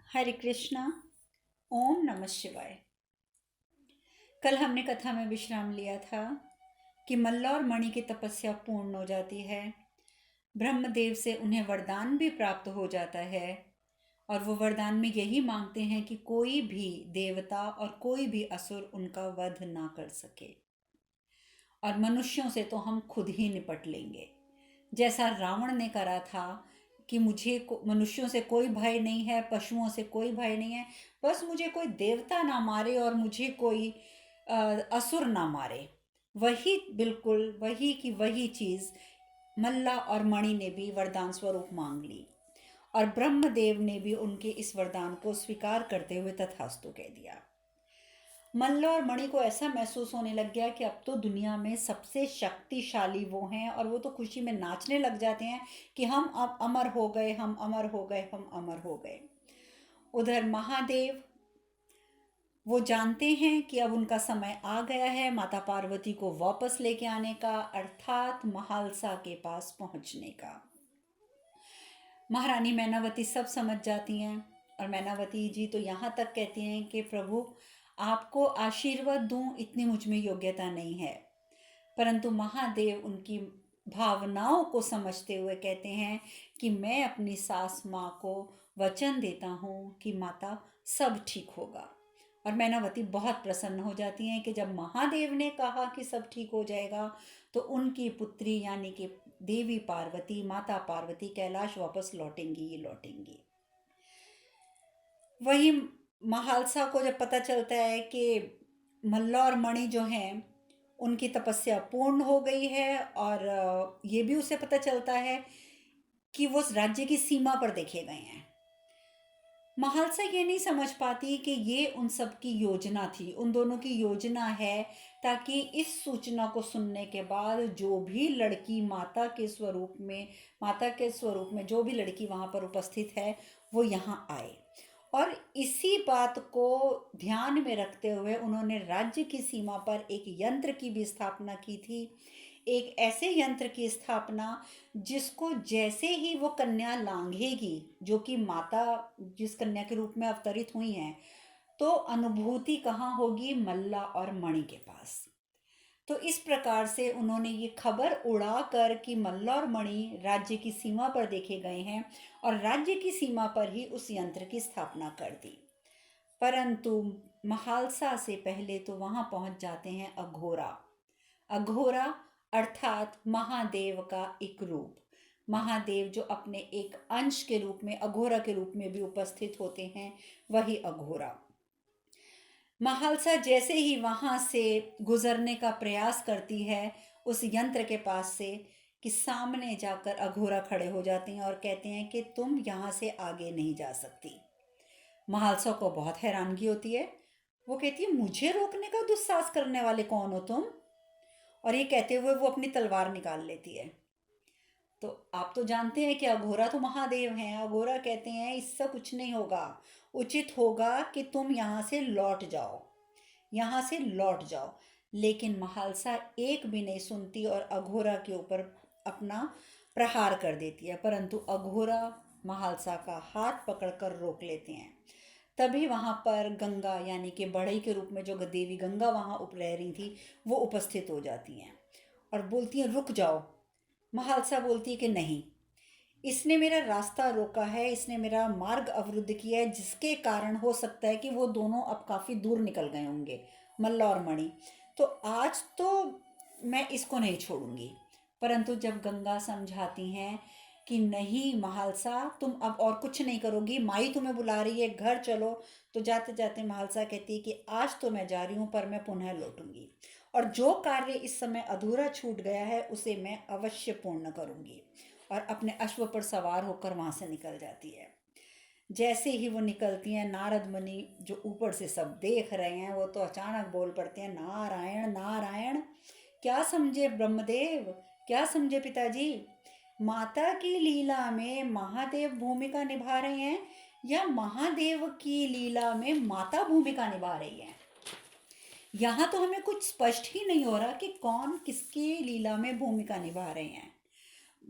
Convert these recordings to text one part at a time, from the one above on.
हरे कृष्णा। ओम नमः शिवाय। कल हमने कथा में विश्राम लिया था कि मल्ल और मणि की तपस्या पूर्ण हो जाती है। ब्रह्मदेव से उन्हें वरदान भी प्राप्त हो जाता है और वो वरदान में यही मांगते हैं कि कोई भी देवता और कोई भी असुर उनका वध ना कर सके और मनुष्यों से तो हम खुद ही निपट लेंगे। जैसा रावण ने करा था कि मुझे मनुष्यों से कोई भय नहीं है, पशुओं से कोई भय नहीं है, बस मुझे कोई देवता ना मारे और मुझे कोई असुर ना मारे। वही बिल्कुल वही की वही चीज़ मल्ला और मणि ने भी वरदान स्वरूप मांग ली और ब्रह्मदेव ने भी उनके इस वरदान को स्वीकार करते हुए तथास्तु कह दिया। मल्ल और मणि को ऐसा महसूस होने लग गया कि अब तो दुनिया में सबसे शक्तिशाली वो हैं और वो तो खुशी में नाचने लग जाते हैं कि हम अब अमर हो गए, हम अमर हो गए, हम अमर हो गए। उधर महादेव वो जानते हैं कि अब उनका समय आ गया है माता पार्वती को वापस लेके आने का, अर्थात महालसा के पास पहुंचने का। महारानी मैनावती सब समझ जाती हैं और मैनावती जी तो यहाँ तक कहती हैं कि प्रभु आपको आशीर्वाद दूं इतनी मुझ में योग्यता नहीं है। परंतु महादेव उनकी भावनाओं को समझते हुए कहते हैं कि मैं अपनी सास माँ को वचन देता हूँ कि माता सब ठीक होगा। और मैनावती बहुत प्रसन्न हो जाती हैं कि जब महादेव ने कहा कि सब ठीक हो जाएगा तो उनकी पुत्री यानी कि देवी पार्वती, माता पार्वती कैलाश वापस लौटेंगी ही लौटेंगी। वही महालसा को जब पता चलता है कि मल्ल और मणि जो हैं उनकी तपस्या पूर्ण हो गई है और ये भी उसे पता चलता है कि वो उस राज्य की सीमा पर देखे गए हैं। महालसा ये नहीं समझ पाती कि ये उन सब की योजना थी, उन दोनों की योजना है ताकि इस सूचना को सुनने के बाद जो भी लड़की माता के स्वरूप में जो भी लड़की वहाँ पर उपस्थित है वो यहाँ आए। और इसी बात को ध्यान में रखते हुए उन्होंने राज्य की सीमा पर एक यंत्र की भी स्थापना की थी। एक ऐसे यंत्र की स्थापना जिसको जैसे ही वो कन्या लांघेगी, जो कि माता जिस कन्या के रूप में अवतरित हुई हैं, तो अनुभूति कहाँ होगी? मल्ला और मणि के पास। तो इस प्रकार से उन्होंने ये खबर उड़ा कर कि मल्ल और मणि राज्य की सीमा पर देखे गए हैं और राज्य की सीमा पर ही उस यंत्र की स्थापना कर दी। परंतु महालसा से पहले तो वहां पहुंच जाते हैं अघोरा। अघोरा अर्थात महादेव का एक रूप, महादेव जो अपने एक अंश के रूप में अघोरा के रूप में भी उपस्थित होते हैं, वही अघोरा। महालसा जैसे ही वहां से गुजरने का प्रयास करती है उस यंत्र के पास से, कि सामने जाकर अघोरा खड़े हो जाते हैं और कहते हैं कि तुम यहाँ से आगे नहीं जा सकती। महालसा को बहुत हैरानगी होती है। वो कहती है मुझे रोकने का दुस्साहस करने वाले कौन हो तुम? और ये कहते हुए वो अपनी तलवार निकाल लेती है। तो आप तो जानते हैं कि अघोरा तो महादेव हैं। अघोरा कहते हैं इससे कुछ नहीं होगा, उचित होगा कि तुम यहाँ से लौट जाओ, यहाँ से लौट जाओ। लेकिन महालसा एक भी नहीं सुनती और अघोरा के ऊपर अपना प्रहार कर देती है। परंतु अघोरा महालसा का हाथ पकड़कर रोक लेते हैं। तभी वहाँ पर गंगा यानी कि बढ़ई के रूप में जो देवी गंगा वहाँ रह रही थी वो उपस्थित हो जाती हैं और बोलती हैं रुक जाओ। महालसा बोलती है कि नहीं, इसने मेरा रास्ता रोका है, इसने मेरा मार्ग अवरुद्ध किया है, जिसके कारण हो सकता है कि वो दोनों अब काफ़ी दूर निकल गए होंगे, मल्ल और मणि। तो आज तो मैं इसको नहीं छोड़ूंगी। परंतु जब गंगा समझाती हैं कि नहीं महालसा, तुम अब और कुछ नहीं करोगी, माई तुम्हें बुला रही है, घर चलो, तो जाते जाते महालसा कहती है कि आज तो मैं जा रही हूँ पर मैं पुनः लौटूंगी और जो कार्य इस समय अधूरा छूट गया है उसे मैं अवश्य पूर्ण करूंगी। और अपने अश्व पर सवार होकर वहां से निकल जाती है। जैसे ही वो निकलती हैं, नारद मुनि जो ऊपर से सब देख रहे हैं वो तो अचानक बोल पड़ते हैं नारायण नारायण। क्या समझे ब्रह्मदेव, क्या समझे पिताजी? माता की लीला में महादेव भूमिका निभा रहे हैं या महादेव की लीला में माता भूमिका निभा रही है? यहाँ तो हमें कुछ स्पष्ट ही नहीं हो रहा कि कौन किसकी लीला में भूमिका निभा रहे हैं।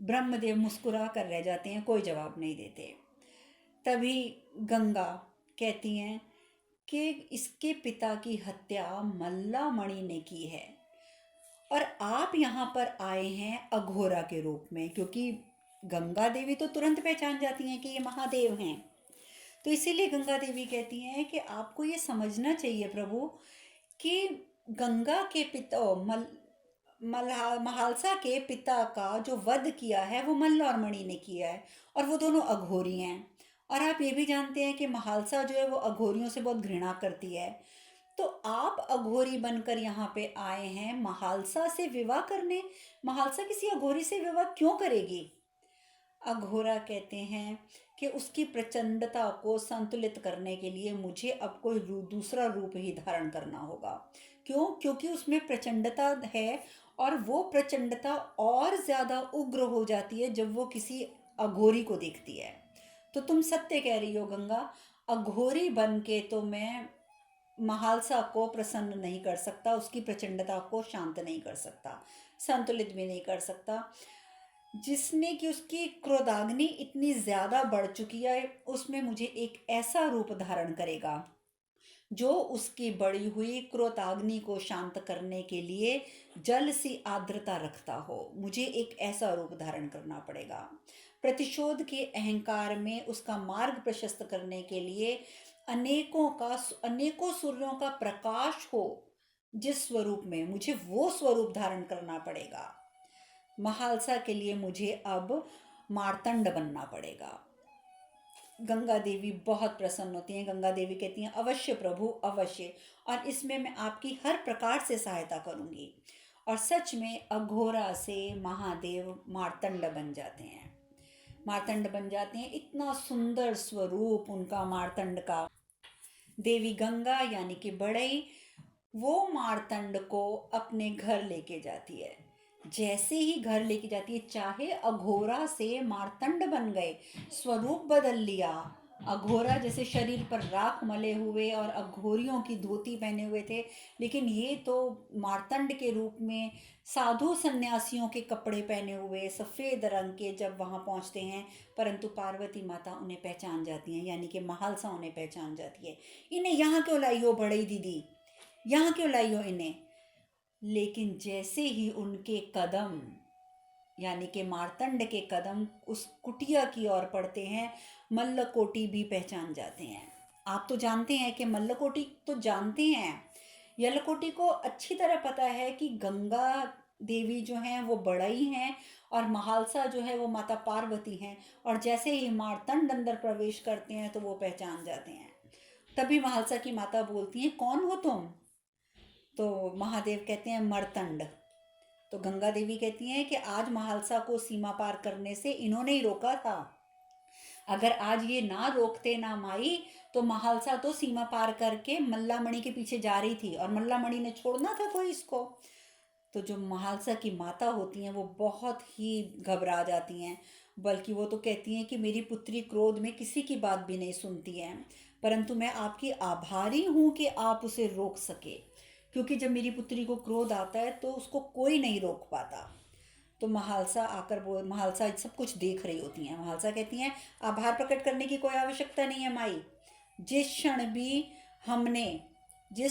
ब्रह्मदेव मुस्कुरा कर रह जाते हैं, कोई जवाब नहीं देते। तभी गंगा कहती हैं कि इसके पिता की हत्या मल्लामणि ने की है और आप यहाँ पर आए हैं अघोरा के रूप में, क्योंकि गंगा देवी तो तुरंत पहचान जाती हैं कि ये महादेव हैं। तो इसीलिए गंगा देवी कहती हैं कि आपको ये समझना चाहिए प्रभु कि गंगा के पिता महालसा के पिता का जो वध किया है वो मल्ल और मणि ने किया है और वो दोनों अघोरी हैं। और आप ये भी जानते हैं कि महालसा जो है वो अघोरियों से बहुत घृणा करती है। तो आप अघोरी बनकर यहाँ पे आए हैं महालसा से विवाह करने। महालसा किसी अघोरी से विवाह क्यों करेगी? अघोरा कहते हैं कि उसकी प्रचंडता को संतुलित करने के लिए मुझे अब कोई दूसरा रूप ही धारण करना होगा। क्यों? क्योंकि उसमें प्रचंडता है और वो प्रचंडता और ज़्यादा उग्र हो जाती है जब वो किसी अघोरी को देखती है। तो तुम सत्य कह रही हो गंगा, अघोरी बन के तो मैं महालसा को प्रसन्न नहीं कर सकता, उसकी प्रचंडता को शांत नहीं कर सकता, संतुलित भी नहीं कर सकता। जिसने कि उसकी क्रोधाग्नि इतनी ज़्यादा बढ़ चुकी है, उसमें मुझे एक ऐसा रूप धारण करेगा जो उसकी बढ़ी हुई क्रोधाग्नि को शांत करने के लिए जल सी आर्द्रता रखता हो। मुझे एक ऐसा रूप धारण करना पड़ेगा। प्रतिशोध के अहंकार में उसका मार्ग प्रशस्त करने के लिए अनेकों सूर्यों का प्रकाश हो जिस स्वरूप में, मुझे वो स्वरूप धारण करना पड़ेगा। महालसा के लिए मुझे अब मार्तंड बनना पड़ेगा। गंगा देवी बहुत प्रसन्न होती हैं। गंगा देवी कहती हैं अवश्य प्रभु, अवश्य, और इसमें मैं आपकी हर प्रकार से सहायता करूंगी। और सच में अघोरा से महादेव मार्तंड बन जाते हैं। मार्तंड बन जाते हैं। इतना सुंदर स्वरूप उनका मार्तंड का। देवी गंगा यानी कि बड़ई वो मार्तंड को अपने घर लेके जाती है। जैसे ही घर लेके जाती है, चाहे अघोरा से मार्तंड बन गए, स्वरूप बदल लिया। अघोरा जैसे शरीर पर राख मले हुए और अघोरियों की धोती पहने हुए थे, लेकिन ये तो मार्तंड के रूप में साधु सन्यासियों के कपड़े पहने हुए सफ़ेद रंग के जब वहाँ पहुँचते हैं, परंतु पार्वती माता उन्हें पहचान जाती हैं, यानी कि महालसा उन्हें पहचान जाती है। इन्हें यहाँ क्यों लाई हो बड़ी दीदी, यहाँ क्यों लाई हो इन्हें? लेकिन जैसे ही उनके कदम यानी कि मार्तंड के कदम उस कुटिया की ओर पड़ते हैं, मल्लकोटी भी पहचान जाते हैं। आप तो जानते हैं कि मल्लकोटी तो जानते हैं, यल्लकोटी को अच्छी तरह पता है कि गंगा देवी जो हैं वो बड़ई हैं और महालसा जो है वो माता पार्वती हैं। और जैसे ही मार्तंड अंदर प्रवेश करते हैं तो वो पहचान जाते हैं। तभी महालसा की माता बोलती हैं कौन हो तुम? तो महादेव कहते हैं मर्तंड। तो गंगा देवी कहती हैं कि आज महालसा को सीमा पार करने से इन्होंने ही रोका था। अगर आज ये ना रोकते ना माई, तो महालसा तो सीमा पार करके मल्लामणि के पीछे जा रही थी और मल्लामणि ने छोड़ना था कोई इसको। तो जो महालसा की माता होती हैं वो बहुत ही घबरा जाती हैं, बल्कि वो तो कहती हैं कि मेरी पुत्री क्रोध में किसी की बात भी नहीं सुनती है, परंतु मैं आपकी आभारी हूँ कि आप उसे रोक सके, क्योंकि जब मेरी पुत्री को क्रोध आता है तो उसको कोई नहीं रोक पाता। तो महालसा आकर वो महालसा सब कुछ देख रही होती हैं। महालसा कहती हैं आभार प्रकट करने की कोई आवश्यकता नहीं है माई। जिस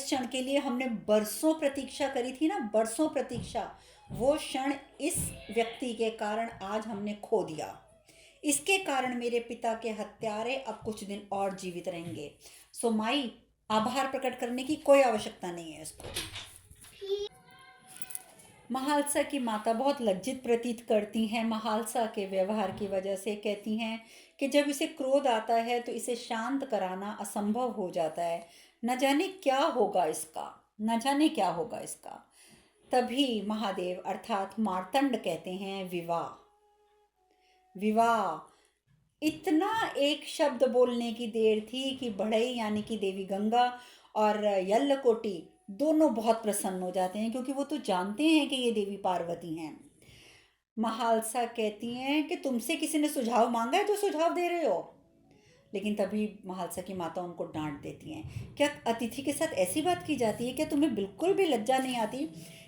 क्षण के लिए हमने बरसों प्रतीक्षा करी थी ना, बरसों प्रतीक्षा, वो क्षण इस व्यक्ति के कारण आज हमने खो दिया। इसके कारण मेरे पिता के हत्यारे अब कुछ दिन और जीवित रहेंगे। सो माई, आभार प्रकट करने की कोई आवश्यकता नहीं है इसको। महालसा की माता बहुत लज्जित प्रतीत करती हैं महालसा के व्यवहार की वजह से। कहती हैं कि जब इसे क्रोध आता है तो इसे शांत कराना असंभव हो जाता है। न जाने क्या होगा इसका, न जाने क्या होगा इसका। तभी महादेव अर्थात मार्तंड कहते हैं विवाह। विवाह, इतना एक शब्द बोलने की देर थी कि बढ़ई यानी कि देवी गंगा और यल्लकोटी दोनों बहुत प्रसन्न हो जाते हैं, क्योंकि वो तो जानते हैं कि ये देवी पार्वती हैं। महालसा कहती हैं कि तुमसे किसी ने सुझाव मांगा है तो सुझाव दे रहे हो। लेकिन तभी महालसा की माता उनको डांट देती हैं। क्या अतिथि के साथ ऐसी बात की जाती है? क्या तुम्हें बिल्कुल भी लज्जा नहीं आती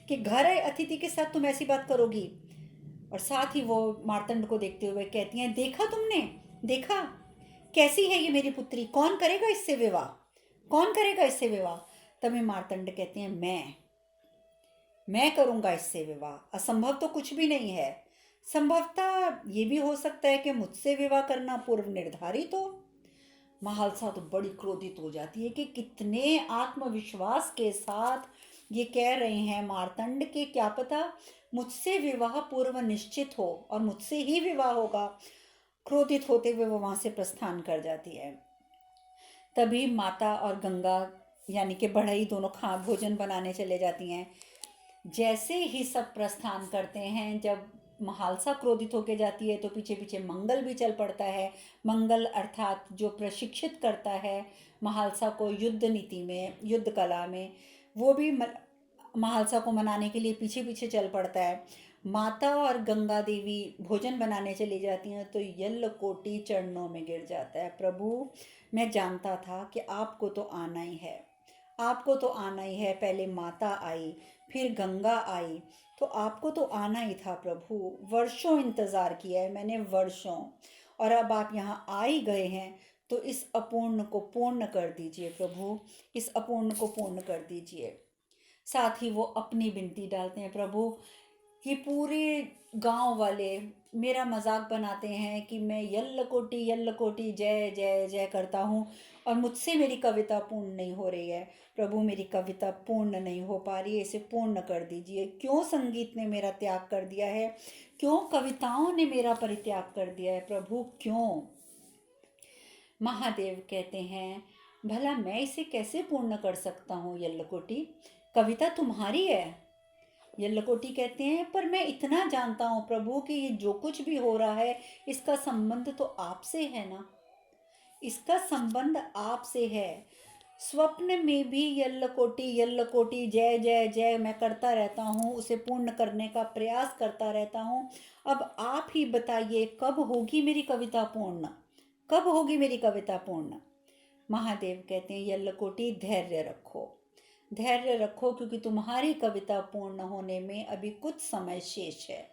कि घर आए अतिथि के साथ तुम ऐसी बात करोगी? और साथ ही वो मार्तंड को देखते हुए कहती हैं देखा तुमने, देखा कैसी है ये मेरी पुत्री, कौन करेगा इससे विवाह, कौन करेगा इससे विवाह? तभी मार्तंड कहते हैं मैं करूंगा इससे विवाह, असंभव तो कुछ भी नहीं है। संभवतः ये भी हो सकता है कि मुझसे विवाह करना पूर्व निर्धारित हो। महालसा तो बड़ी क्रोधित हो जाती है कि कितने आत्मविश्वास के साथ ये कह रहे हैं मार्तंड के, क्या पता मुझसे विवाह पूर्व निश्चित हो और मुझसे ही विवाह होगा। क्रोधित होते हुए वो वहां से प्रस्थान कर जाती है। तभी माता और गंगा यानी कि बढ़ई दोनों खा भोजन बनाने चले जाती हैं। जैसे ही सब प्रस्थान करते हैं, जब महालसा क्रोधित होके जाती है तो पीछे पीछे मंगल भी चल पड़ता है। मंगल अर्थात जो प्रशिक्षित करता है महालसा को युद्ध नीति में, युद्ध कला में, वो भी महालसा को मनाने के लिए पीछे पीछे चल पड़ता है। माता और गंगा देवी भोजन बनाने चली जाती हैं तो यल्लकोटी चरणों में गिर जाता है। प्रभु, मैं जानता था कि आपको तो आना ही है, आपको तो आना ही है। पहले माता आई, फिर गंगा आई, तो आपको तो आना ही था प्रभु। वर्षों इंतज़ार किया है मैंने, वर्षों, और अब आप यहाँ आ ही गए हैं, तो इस अपूर्ण को पूर्ण कर दीजिए प्रभु, इस अपूर्ण को पूर्ण कर दीजिए। साथ ही वो अपनी विनती डालते हैं, प्रभु ये पूरे गांव वाले मेरा मजाक बनाते हैं कि मैं यल्लकोटी यल्लकोटी जय जय जय करता हूँ और मुझसे मेरी कविता पूर्ण नहीं हो रही है। प्रभु मेरी कविता पूर्ण नहीं हो पा रही है, इसे पूर्ण कर दीजिए। क्यों संगीत ने मेरा त्याग कर दिया है, क्यों कविताओं ने मेरा परित्याग कर दिया है प्रभु, क्यों? महादेव कहते हैं, भला मैं इसे कैसे पूर्ण कर सकता हूँ यल्लकोटी, कविता तुम्हारी है। यल्लकोटी कहते हैं, पर मैं इतना जानता हूँ प्रभु कि ये जो कुछ भी हो रहा है इसका संबंध तो आपसे है ना, इसका संबंध आपसे है। स्वप्न में भी यल्लकोटी यल्लकोटी जय जय जय मैं करता रहता हूँ, उसे पूर्ण करने का प्रयास करता रहता हूँ। अब आप ही बताइए कब होगी मेरी कविता पूर्ण, कब होगी मेरी कविता पूर्ण? महादेव कहते हैं, यल्लकोटी धैर्य रखो, धैर्य रखो, क्योंकि तुम्हारी कविता पूर्ण होने में अभी कुछ समय शेष है।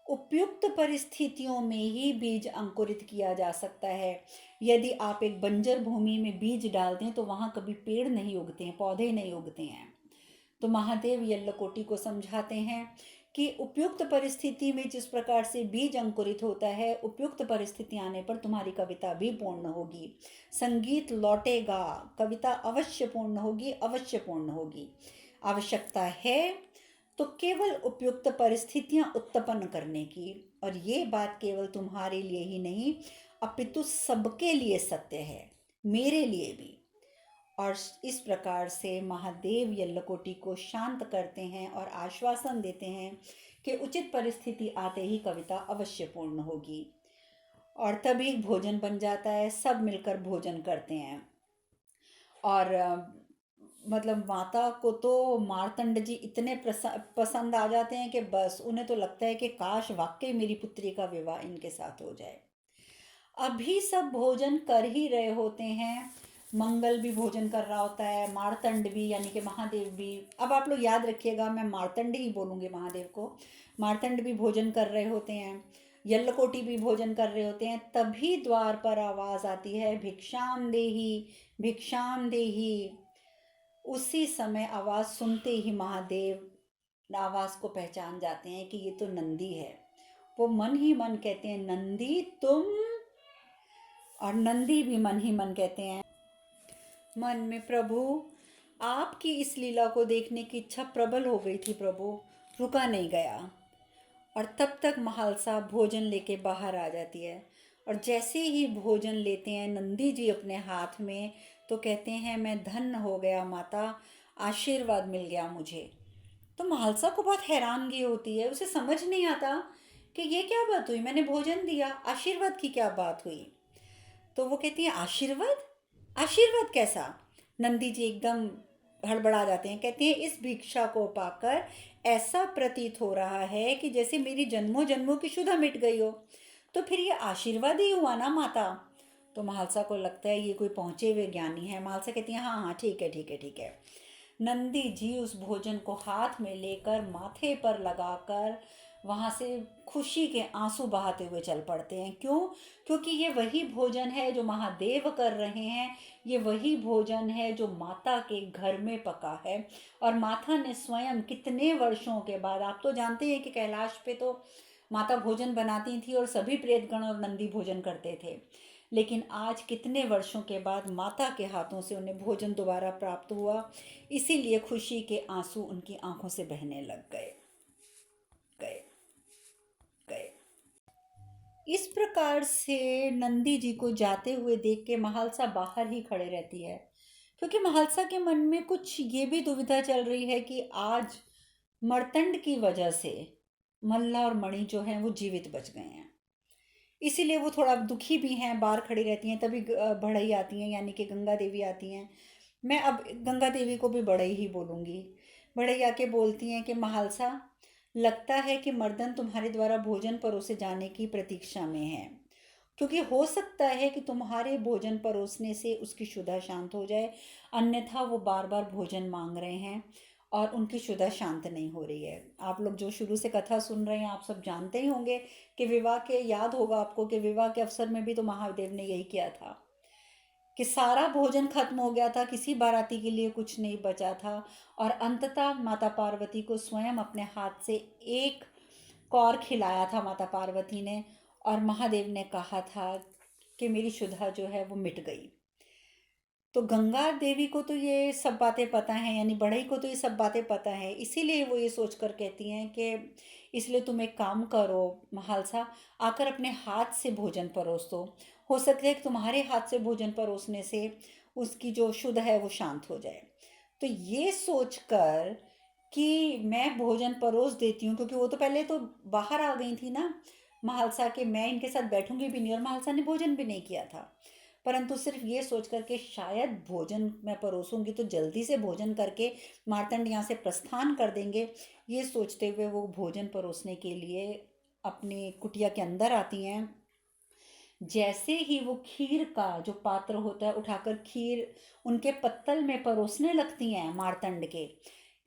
उपयुक्त परिस्थितियों में ही बीज अंकुरित किया जा सकता है। यदि आप एक बंजर भूमि में बीज डाल दें तो वहाँ कभी पेड़ नहीं उगते हैं, पौधे नहीं उगते हैं। तो महादेव यल्लकोटी को समझाते हैं कि उपयुक्त परिस्थिति में जिस प्रकार से बीज अंकुरित होता है, उपयुक्त परिस्थिति आने पर तुम्हारी कविता भी पूर्ण होगी, संगीत लौटेगा, कविता अवश्य पूर्ण होगी, अवश्य पूर्ण होगी। आवश्यकता है तो केवल उपयुक्त परिस्थितियां उत्पन्न करने की, और ये बात केवल तुम्हारे लिए ही नहीं अपितु सबके लिए सत्य है, मेरे लिए भी। और इस प्रकार से महादेव यल्लकोटी को शांत करते हैं और आश्वासन देते हैं कि उचित परिस्थिति आते ही कविता अवश्य पूर्ण होगी। और तभी भोजन बन जाता है, सब मिलकर भोजन करते हैं। और मतलब माता को तो मार्तंड जी इतने पसंद आ जाते हैं कि बस उन्हें तो लगता है कि काश वाकई मेरी पुत्री का विवाह इनके साथ हो जाए। अभी सब भोजन कर ही रहे होते हैं, मंगल भी भोजन कर रहा होता है, मार्तंड भी यानी कि महादेव भी। अब आप लोग याद रखिएगा, मैं मार्तंड ही बोलूँगी महादेव को। मार्तंड भी भोजन कर रहे होते हैं, यल्लकोटी भी भोजन कर रहे होते हैं। तभी द्वार पर आवाज़ आती है, भिक्षाम देही, भिक्षाम देही। उसी समय आवाज़ सुनते ही महादेव आवाज़ को पहचान जाते हैं कि ये तो नंदी है। वो मन ही मन कहते हैं, नंदी तुम, और नंदी भी मन ही मन कहते हैं मन में, प्रभु आपकी इस लीला को देखने की इच्छा प्रबल हो गई थी प्रभु, रुका नहीं गया। और तब तक महालसा भोजन लेके बाहर आ जाती है, और जैसे ही भोजन लेते हैं नंदी जी अपने हाथ में, तो कहते हैं, मैं धन्य हो गया माता, आशीर्वाद मिल गया मुझे। तो महालसा को बहुत हैरानगी होती है, उसे समझ नहीं आता कि ये क्या बात हुई, मैंने भोजन दिया, आशीर्वाद की क्या बात हुई? तो वो कहती है, आशीर्वाद, आशीर्वाद कैसा? नंदी जी एकदम हड़बड़ा जाते हैं, कहते हैं, इस भिक्षा को पाकर ऐसा प्रतीत हो रहा है कि जैसे मेरी जन्मों जन्मों की शुद्ध मिट गई हो, तो फिर ये आशीर्वाद ही हुआ ना माता। तो महालसा को लगता है ये कोई पहुँचे हुए ज्ञानी है। महालसा कहती है, हाँ हाँ ठीक है ठीक है ठीक है। नंदी जी उस भोजन को हाथ में लेकर माथे पर लगाकर वहाँ से खुशी के आंसू बहाते हुए चल पड़ते हैं। क्यों? क्योंकि ये वही भोजन है जो महादेव कर रहे हैं, ये वही भोजन है जो माता के घर में पका है। और माता ने स्वयं कितने वर्षों के बाद, आप तो जानते हैं कि कैलाश पे तो माता भोजन बनाती थी और सभी प्रेतगण और नंदी भोजन करते थे, लेकिन आज कितने वर्षों के बाद माता के हाथों से उन्हें भोजन दोबारा प्राप्त हुआ, इसीलिए खुशी के आंसू उनकी आंखों से बहने लग गए गए गए इस प्रकार से नंदी जी को जाते हुए देख के महालसा बाहर ही खड़े रहती है, क्योंकि महालसा के मन में कुछ ये भी दुविधा चल रही है कि आज मर्तंड की वजह से मल्ला और मणि जो हैं वो जीवित बच गए हैं। इसीलिए वो थोड़ा दुखी भी हैं, बाहर खड़ी रहती हैं। तभी बढ़ई आती हैं, यानी कि गंगा देवी आती हैं। मैं अब गंगा देवी को भी बढ़ई ही बोलूँगी। बढ़ई आके बोलती हैं कि महालसा, लगता है कि मर्दन तुम्हारे द्वारा भोजन परोसे जाने की प्रतीक्षा में है, क्योंकि हो सकता है कि तुम्हारे भोजन परोसने से उसकी क्षुधा शांत हो जाए, अन्यथा वो बार बार भोजन मांग रहे हैं और उनकी क्षुधा शांत नहीं हो रही है। आप लोग जो शुरू से कथा सुन रहे हैं, आप सब जानते ही होंगे कि विवाह के, याद होगा आपको कि विवाह के अवसर में भी तो महादेव ने यही किया था कि सारा भोजन खत्म हो गया था, किसी बाराती के लिए कुछ नहीं बचा था, और अंततः माता पार्वती को स्वयं अपने हाथ से एक कौर खिलाया था माता पार्वती ने, और महादेव ने कहा था कि मेरी क्षुधा जो है वो मिट गई। तो गंगा देवी को तो ये सब बातें पता हैं, यानी बढ़ई को तो ये सब बातें पता है, इसीलिए वो ये सोच कर कहती हैं कि इसलिए तुम एक काम करो महालसा, आकर अपने हाथ से भोजन परोस दो। हो सकता है कि तुम्हारे हाथ से भोजन परोसने से उसकी जो शुद्ध है वो शांत हो जाए। तो ये सोच कर कि मैं भोजन परोस देती हूँ, क्योंकि वो तो पहले तो बाहर आ गई थी ना महालसा के, मैं इनके साथ बैठूंगी भी नहीं, और महालसा ने भोजन भी नहीं किया था, परंतु सिर्फ ये सोच कर के शायद भोजन मैं परोसूंगी तो जल्दी से भोजन करके मार्तंड यहाँ से प्रस्थान कर देंगे, ये सोचते हुए वो भोजन परोसने के लिए अपनी कुटिया के अंदर आती हैं। जैसे ही वो खीर का जो पात्र होता है उठाकर खीर उनके पत्तल में परोसने लगती हैं मार्तंड के,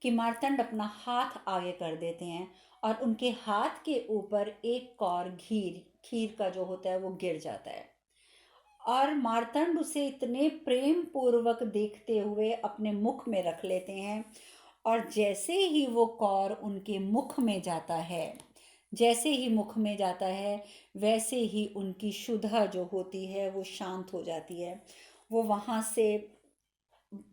कि मार्तंड अपना हाथ आगे कर देते हैं और उनके हाथ के ऊपर एक कौर खीर का जो होता है वो गिर जाता है, और मार्तंड उसे इतने प्रेम पूर्वक देखते हुए अपने मुख में रख लेते हैं। और जैसे ही वो कौर उनके मुख में जाता है, जैसे ही मुख में जाता है, वैसे ही उनकी क्षुधा जो होती है वो शांत हो जाती है। वो वहाँ से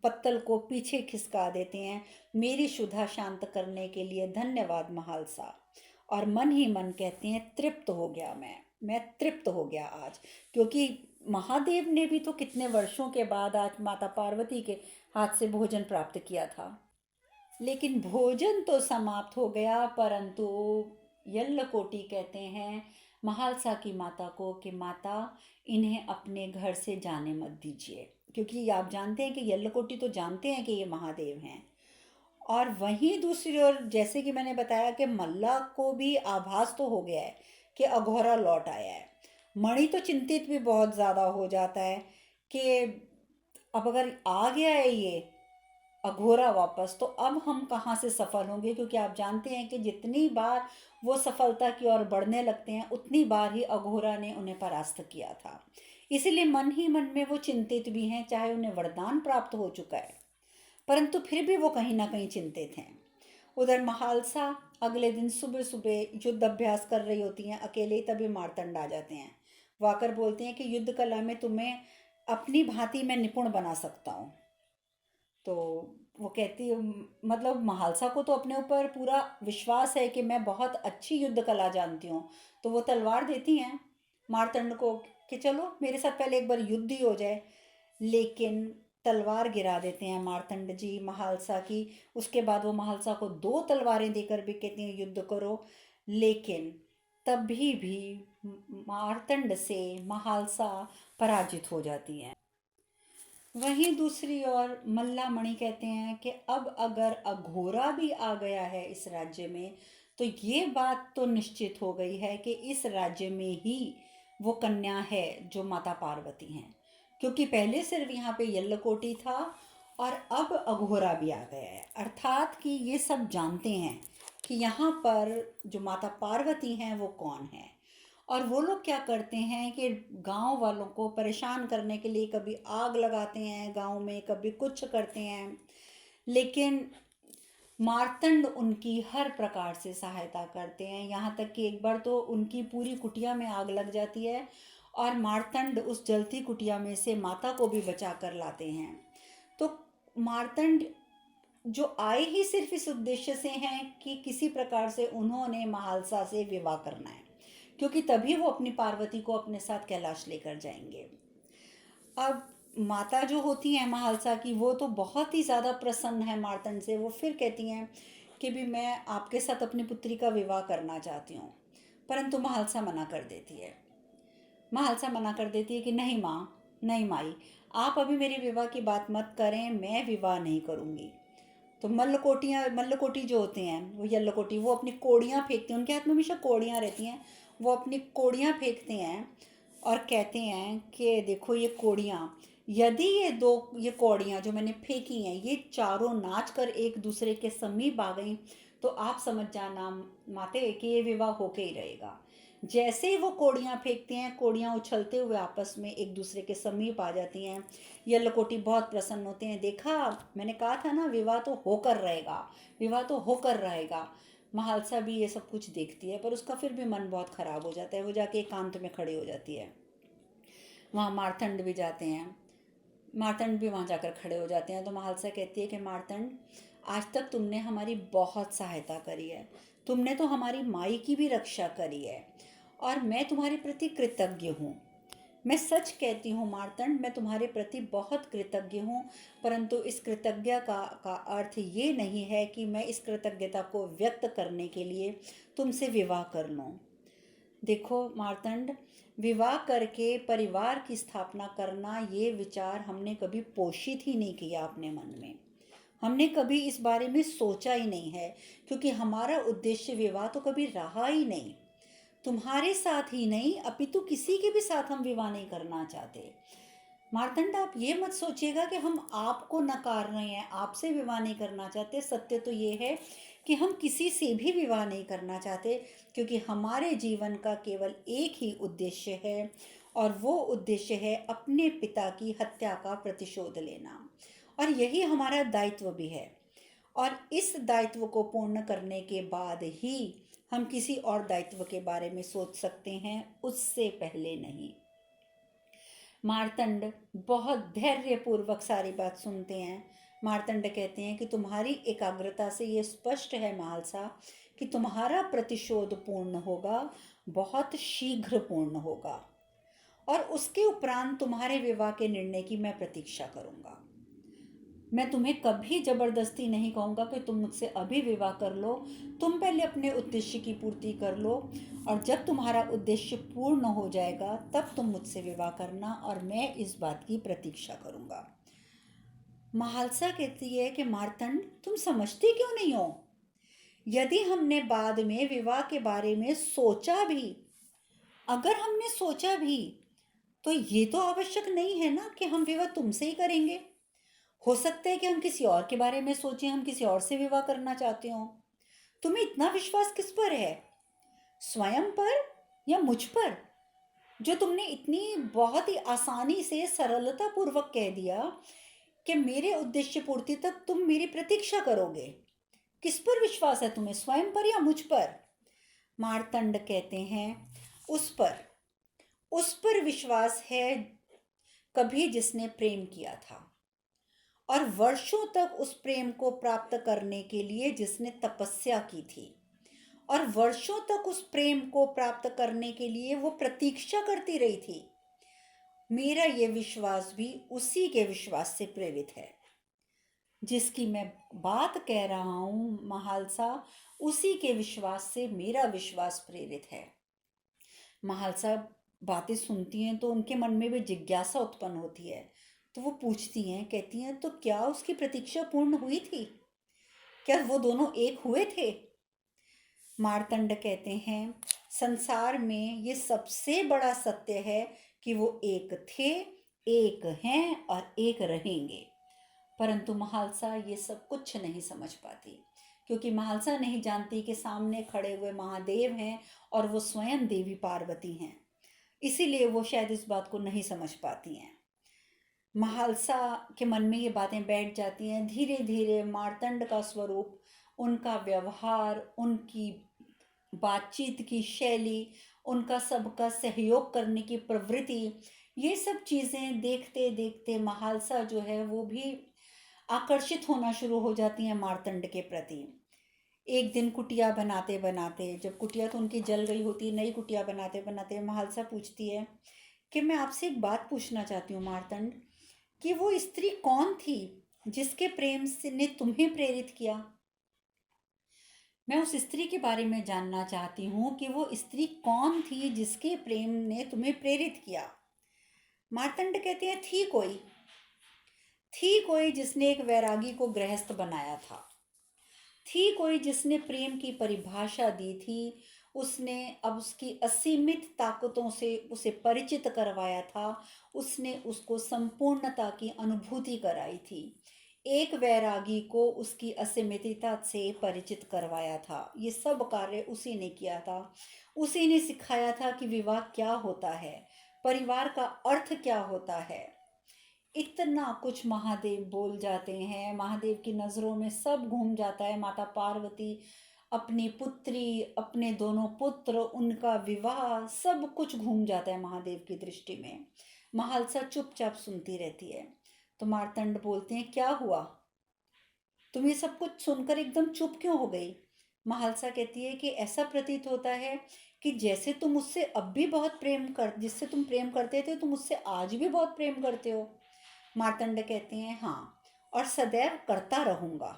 पत्तल को पीछे खिसका देते हैं, मेरी क्षुधा शांत करने के लिए धन्यवाद महालसा, और मन ही मन कहते हैं तृप्त हो गया, मैं तृप्त हो गया आज, क्योंकि महादेव ने भी तो कितने वर्षों के बाद आज माता पार्वती के हाथ से भोजन प्राप्त किया था। लेकिन भोजन तो समाप्त हो गया, परंतु यल्लकोटी कहते हैं महालसा की माता को कि माता, इन्हें अपने घर से जाने मत दीजिए, क्योंकि आप जानते हैं कि यल्लकोटी तो जानते हैं कि ये महादेव हैं। और वहीं दूसरी ओर, जैसे कि मैंने बताया कि मल्ला को भी आभास तो हो गया है कि अघोरा लौट आया है। मणि तो चिंतित भी बहुत ज़्यादा हो जाता है कि अब अगर आ गया है ये अघोरा वापस, तो अब हम कहाँ से सफल होंगे, क्योंकि आप जानते हैं कि जितनी बार वो सफलता की ओर बढ़ने लगते हैं उतनी बार ही अघोरा ने उन्हें परास्त किया था। इसीलिए मन ही मन में वो चिंतित भी हैं, चाहे उन्हें वरदान प्राप्त हो चुका है, परंतु फिर भी वो कहीं ना कहीं चिंतित हैं। उधर महालसा अगले दिन सुबह सुबह युद्ध अभ्यास कर रही होती हैं अकेले ही, तभी मार्तंड आ जाते हैं। वो आकर बोलते हैं कि युद्ध कला में तुम्हें अपनी भांति मैं निपुण बना सकता हूँ। तो वो कहती है, मतलब महालसा को तो अपने ऊपर पूरा विश्वास है कि मैं बहुत अच्छी युद्ध कला जानती हूँ, तो वो तलवार देती हैं मार्तंड को कि चलो मेरे साथ पहले एक बार युद्ध ही हो जाए। लेकिन तलवार गिरा देते हैं मार्तंड जी महालसा की। उसके बाद वो महालसा को दो तलवारें देकर भी कहती हैं युद्ध करो, लेकिन तभी भी मार्तंड से महालसा पराजित हो जाती हैं। वहीं दूसरी ओर मल्ला मणि कहते हैं कि अब अगर अघोरा भी आ गया है इस राज्य में, तो ये बात तो निश्चित हो गई है कि इस राज्य में ही वो कन्या है जो माता पार्वती हैं, क्योंकि पहले सिर्फ यहाँ पे यल्लकोटी था और अब अघोरा भी आ गया है। अर्थात कि ये सब जानते हैं कि यहाँ पर जो माता पार्वती हैं वो कौन है। और वो लोग क्या करते हैं कि गांव वालों को परेशान करने के लिए कभी आग लगाते हैं गांव में, कभी कुछ करते हैं, लेकिन मार्तंड उनकी हर प्रकार से सहायता करते हैं। यहाँ तक कि एक बार तो उनकी पूरी कुटिया में आग लग जाती है और मार्तंड उस जलती कुटिया में से माता को भी बचा कर लाते हैं। तो मार्तंड जो आए ही सिर्फ इस उद्देश्य से हैं कि किसी प्रकार से उन्होंने महालसा से विवाह करना है, क्योंकि तभी वो अपनी पार्वती को अपने साथ कैलाश लेकर जाएंगे। अब माता जो होती हैं महालसा की, वो तो बहुत ही ज़्यादा प्रसन्न है मार्तंड से। वो फिर कहती हैं कि भी मैं आपके साथ अपनी पुत्री का विवाह करना चाहती हूँ, परंतु महालसा मना कर देती है। महालसा मना कर देती है कि नहीं माँ, नहीं माई, आप अभी मेरे विवाह की बात मत करें, मैं विवाह नहीं करूँगी। तो मल्लकोटी जो होते हैं, वो यल्लकोटी, वो अपनी कोड़ियाँ फेंकते हैं, उनके हाथ में हमेशा कोड़ियाँ रहती हैं। वो अपनी कोड़ियाँ फेंकते हैं और कहते हैं कि देखो ये कोड़ियाँ, यदि ये कौड़ियाँ जो मैंने फेंकी हैं ये चारों नाच कर एक दूसरे के समीप आ गई, तो आप समझ जाना माते कि ये विवाह होके ही रहेगा। जैसे ही वो कोड़ियाँ फेंकते हैं, कोड़ियाँ उछलते हुए आपस में एक दूसरे के समीप आ जाती हैं। ये लकोटी बहुत प्रसन्न होते हैं, देखा मैंने कहा था ना विवाह तो होकर रहेगा, विवाह तो होकर रहेगा। महालसा भी ये सब कुछ देखती है, पर उसका फिर भी मन बहुत खराब हो जाता है। वो जाके एकांत में खड़ी हो जाती है। वहाँ मार्तंड भी जाते हैं, मार्तंड भी वहाँ जाकर खड़े हो जाते हैं। तो महालसा कहती है कि मार्तंड, आज तक तुमने हमारी बहुत सहायता करी है, तुमने तो हमारी माई की भी रक्षा करी है, और मैं तुम्हारे प्रति कृतज्ञ हूँ। मैं सच कहती हूँ मार्तंड, मैं तुम्हारे प्रति बहुत कृतज्ञ हूँ, परंतु इस कृतज्ञ का अर्थ ये नहीं है कि मैं इस कृतज्ञता को व्यक्त करने के लिए तुमसे विवाह कर लूँ। देखो मार्तंड, विवाह करके परिवार की स्थापना करना, ये विचार हमने कभी पोषित ही नहीं किया अपने मन में। हमने कभी इस बारे में सोचा ही नहीं है, क्योंकि हमारा उद्देश्य विवाह तो कभी रहा ही नहीं। तुम्हारे साथ ही नहीं, अपितु किसी के भी साथ हम विवाह नहीं करना चाहते। मार्तंड, आप ये मत सोचिएगा कि हम आपको नकार रहे हैं, आपसे विवाह नहीं करना चाहते। सत्य तो ये है कि हम किसी से भी विवाह नहीं करना चाहते, क्योंकि हमारे जीवन का केवल एक ही उद्देश्य है, और वो उद्देश्य है अपने पिता की हत्या का प्रतिशोध लेना। और यही हमारा दायित्व भी है, और इस दायित्व को पूर्ण करने के बाद ही हम किसी और दायित्व के बारे में सोच सकते हैं, उससे पहले नहीं। मार्तंड बहुत धैर्यपूर्वक सारी बात सुनते हैं। मार्तंड कहते हैं कि तुम्हारी एकाग्रता से ये स्पष्ट है महालसा कि तुम्हारा प्रतिशोध पूर्ण होगा, बहुत शीघ्र पूर्ण होगा, और उसके उपरांत तुम्हारे विवाह के निर्णय की मैं प्रतीक्षा करूंगा। मैं तुम्हें कभी जबरदस्ती नहीं कहूँगा कि तुम मुझसे अभी विवाह कर लो। तुम पहले अपने उद्देश्य की पूर्ति कर लो, और जब तुम्हारा उद्देश्य पूर्ण हो जाएगा तब तुम मुझसे विवाह करना, और मैं इस बात की प्रतीक्षा करूँगा। महालसा कहती है कि मार्तंड, तुम समझते क्यों नहीं हो? यदि हमने बाद में विवाह के बारे में सोचा भी, अगर हमने सोचा भी, तो ये तो आवश्यक नहीं है ना कि हम विवाह तुमसे ही करेंगे। हो सकता है कि हम किसी और के बारे में सोचें, हम किसी और से विवाह करना चाहते हो। तुम्हें इतना विश्वास किस पर है? स्वयं पर या मुझ पर, जो तुमने इतनी बहुत ही आसानी से सरलता पूर्वक कह दिया कि मेरे उद्देश्य पूर्ति तक तुम मेरी प्रतीक्षा करोगे? किस पर विश्वास है तुम्हें, स्वयं पर या मुझ पर? मार्तंड कहते हैं उस पर विश्वास है, कभी जिसने प्रेम किया था, और वर्षों तक उस प्रेम को प्राप्त करने के लिए जिसने तपस्या की थी, और वर्षों तक उस प्रेम को प्राप्त करने के लिए वो प्रतीक्षा करती रही थी। मेरा ये विश्वास भी उसी के विश्वास से प्रेरित है। जिसकी मैं बात कह रहा हूँ महालसा, उसी के विश्वास से मेरा विश्वास प्रेरित है। महालसा बातें सुनती हैं तो उनके मन में भी जिज्ञासा उत्पन्न होती है। तो वो पूछती हैं, कहती हैं, तो क्या उसकी प्रतीक्षा पूर्ण हुई थी? क्या वो दोनों एक हुए थे? मार्तंड कहते हैं, संसार में ये सबसे बड़ा सत्य है कि वो एक थे, एक हैं और एक रहेंगे। परंतु महालसा ये सब कुछ नहीं समझ पाती, क्योंकि महालसा नहीं जानती कि सामने खड़े हुए महादेव हैं और वो स्वयं देवी पार्वती हैं। इसीलिए वो शायद इस बात को नहीं समझ पाती हैं। महालसा के मन में ये बातें बैठ जाती हैं। धीरे धीरे मार्तंड का स्वरूप, उनका व्यवहार, उनकी बातचीत की शैली, उनका सबका सहयोग करने की प्रवृत्ति, ये सब चीज़ें देखते देखते महालसा जो है वो भी आकर्षित होना शुरू हो जाती हैं मार्तंड के प्रति। एक दिन कुटिया बनाते बनाते, जब कुटिया तो उनकी जल गई होती, नई कुटिया बनाते बनाते महालसा पूछती है कि मैं आपसे एक बात पूछना चाहती हूँ मार्तंड, कि वो स्त्री कौन थी जिसके प्रेम से ने तुम्हें प्रेरित किया। मैं उस स्त्री के बारे में जानना चाहती हूँ कि वो स्त्री कौन थी जिसके प्रेम ने तुम्हें प्रेरित किया। मार्तंड कहते हैं थी कोई जिसने एक वैरागी को गृहस्थ बनाया था, थी कोई जिसने प्रेम की परिभाषा दी थी, उसने अब उसकी असीमित ताकतों से उसे परिचित करवाया था, उसने उसको संपूर्णता की अनुभूति कराई थी। एक वैरागी को उसकी असीमितता से परिचित करवाया था। ये सब कार्य उसी ने किया था। उसी ने सिखाया था कि विवाह क्या होता है, परिवार का अर्थ क्या होता है। इतना कुछ महादेव बोल जाते हैं। महादेव की नज़रों में सब घूम जाता है। माता पार्वती, अपनी पुत्री, अपने दोनों पुत्र, उनका विवाह, सब कुछ घूम जाता है महादेव की दृष्टि में। महालसा चुपचाप सुनती रहती है। तो मार्तंड बोलते हैं, क्या हुआ, तुम ये सब कुछ सुनकर एकदम चुप क्यों हो गई। महालसा कहती है कि ऐसा प्रतीत होता है कि जैसे तुम उससे अब भी बहुत प्रेम कर, जिससे तुम प्रेम करते थे तुम उससे आज भी बहुत प्रेम करते हो। मार्तंड कहते हैं, हाँ, और सदैव करता रहूंगा।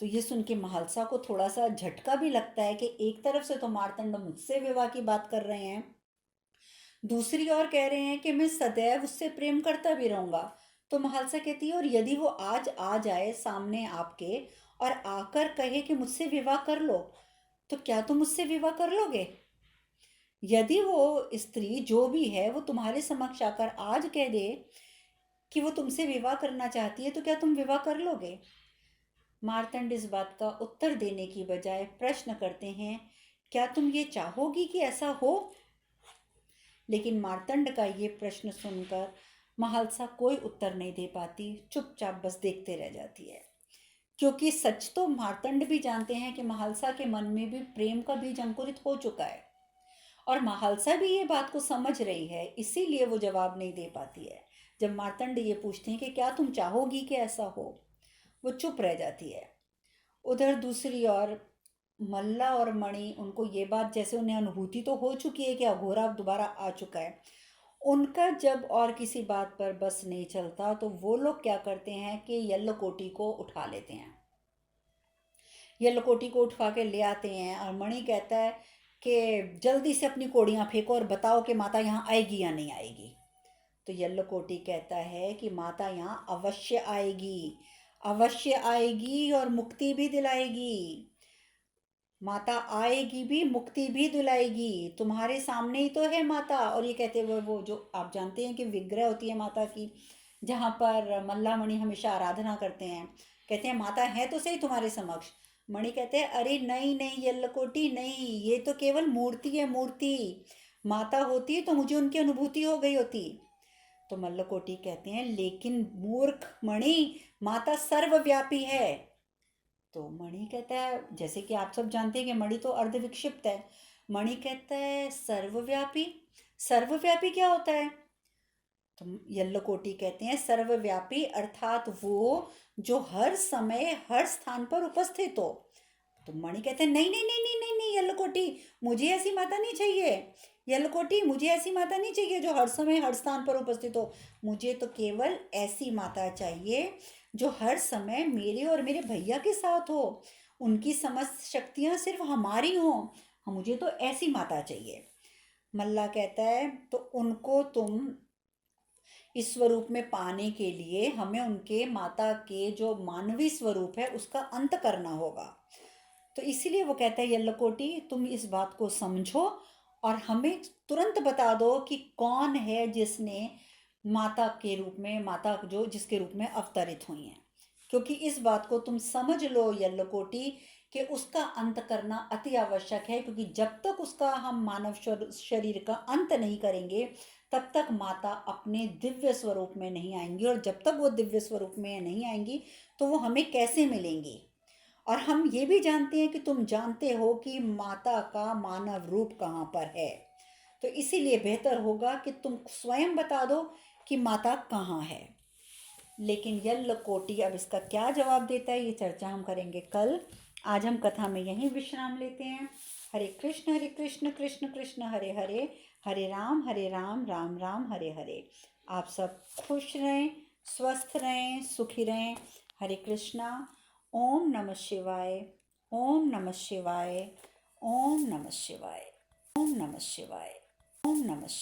तो ये सुन के महालसा को थोड़ा सा झटका भी लगता है कि एक तरफ से तो मार्तंड मुझसे विवाह की बात कर रहे हैं, दूसरी ओर कह रहे हैं कि मैं सदैव उससे प्रेम करता भी रहूंगा। तो महालसा कहती है, और यदि वो आज आ जाए सामने आपके और आकर कहे कि मुझसे विवाह कर लो, तो क्या तुम मुझसे विवाह कर लोगे। यदि वो स्त्री जो भी है वो तुम्हारे समक्ष आकर आज कह दे कि वो तुमसे विवाह करना चाहती है, तो क्या तुम विवाह कर लोगे। मार्तंड इस बात का उत्तर देने की बजाय प्रश्न करते हैं, क्या तुम ये चाहोगी कि ऐसा हो। लेकिन मार्तंड का ये प्रश्न सुनकर महालसा कोई उत्तर नहीं दे पाती, चुपचाप बस देखते रह जाती है। क्योंकि सच तो मार्तंड भी जानते हैं कि महालसा के मन में भी प्रेम का बीज अंकुरित हो चुका है, और महालसा भी ये बात को समझ रही है, इसीलिए वो जवाब नहीं दे पाती है। जब मार्तंड ये पूछते हैं कि क्या तुम चाहोगी कि ऐसा हो, वो चुप रह जाती है। उधर दूसरी ओर मल्ला और मणि, उनको ये बात जैसे उन्हें अनुभूति तो हो चुकी है कि अघोरा दोबारा आ चुका है। उनका जब और किसी बात पर बस नहीं चलता तो वो लोग क्या करते हैं कि यल्लकोटी को उठा लेते हैं। यल्लकोटी को उठवा के ले आते हैं और मणि कहता है कि जल्दी से अपनी कोड़ियाँ फेंको और बताओ कि माता यहाँ आएगी या नहीं आएगी। तो यल्लकोटी कहता है कि माता यहाँ अवश्य आएगी, अवश्य आएगी और मुक्ति भी दिलाएगी। माता आएगी भी, मुक्ति भी दिलाएगी, तुम्हारे सामने ही तो है माता। और ये कहते हुए वो जो आप जानते हैं कि विग्रह होती है माता की, जहाँ पर मल्ला मणि हमेशा आराधना करते हैं, कहते हैं माता है तो सही तुम्हारे समक्ष। मणि कहते हैं, अरे नहीं नहीं यल्लकोटी नहीं, ये तो केवल मूर्ति है, मूर्ति। माता होती तो मुझे उनकी अनुभूति हो गई होती। तो मल्लकोटी कहते हैं, लेकिन मूर्ख मणि, माता सर्वव्यापी है। तो मणि कहता है, जैसे कि आप सब जानते हैं कि मणि तो अर्धविक्षिप्त है। मणि कहता है, सर्वव्यापी, सर्वव्यापी क्या होता है। तो यल्लकोटी कहते हैं, सर्वव्यापी अर्थात वो जो हर समय हर स्थान पर उपस्थित हो। तो मणि कहते हैं, नहीं नहीं नहीं नहीं नहीं नहीं यल्लकोटी, मुझे ऐसी माता नहीं चाहिए। यल्लकोटी, मुझे ऐसी माता नहीं चाहिए जो हर समय हर स्थान पर उपस्थित हो। मुझे तो केवल ऐसी माता चाहिए जो हर समय मेरे और मेरे भैया के साथ हो, उनकी समस्त शक्तियाँ सिर्फ हमारी हों। मुझे तो ऐसी माता चाहिए। मल्ला कहता है, तो उनको तुम इस स्वरूप में पाने के लिए हमें उनके माता के जो मानवीय स्वरूप है उसका अंत करना होगा। तो इसीलिए वो कहता है, यल्लकोटी तुम इस बात को समझो और हमें तुरंत बता दो कि कौन है जिसने माता के रूप में, माता जो जिसके रूप में अवतरित हुई हैं। क्योंकि इस बात को तुम समझ लो यल्लकोटी कि उसका अंत करना अति आवश्यक है, क्योंकि जब तक उसका हम मानव शरीर का अंत नहीं करेंगे तब तक माता अपने दिव्य स्वरूप में नहीं आएंगी, और जब तक वो दिव्य स्वरूप में नहीं आएंगी तो वो हमें कैसे मिलेंगी। और हम ये भी जानते हैं कि तुम जानते हो कि माता का मानव रूप कहाँ पर है, तो इसीलिए बेहतर होगा कि तुम स्वयं बता दो कि माता कहाँ है। लेकिन यल्लकोटी अब इसका क्या जवाब देता है, ये चर्चा हम करेंगे कल। आज हम कथा में यहीं विश्राम लेते हैं। हरे कृष्ण कृष्ण कृष्ण हरे हरे, हरे राम राम राम हरे हरे। आप सब खुश रहें, स्वस्थ रहें, सुखी रहें। हरे कृष्णा। ओम नमः शिवाय, ओम नमः शिवाय, ओम नमः शिवाय, ओम नमः शिवाय, ओम नमः शिवाय।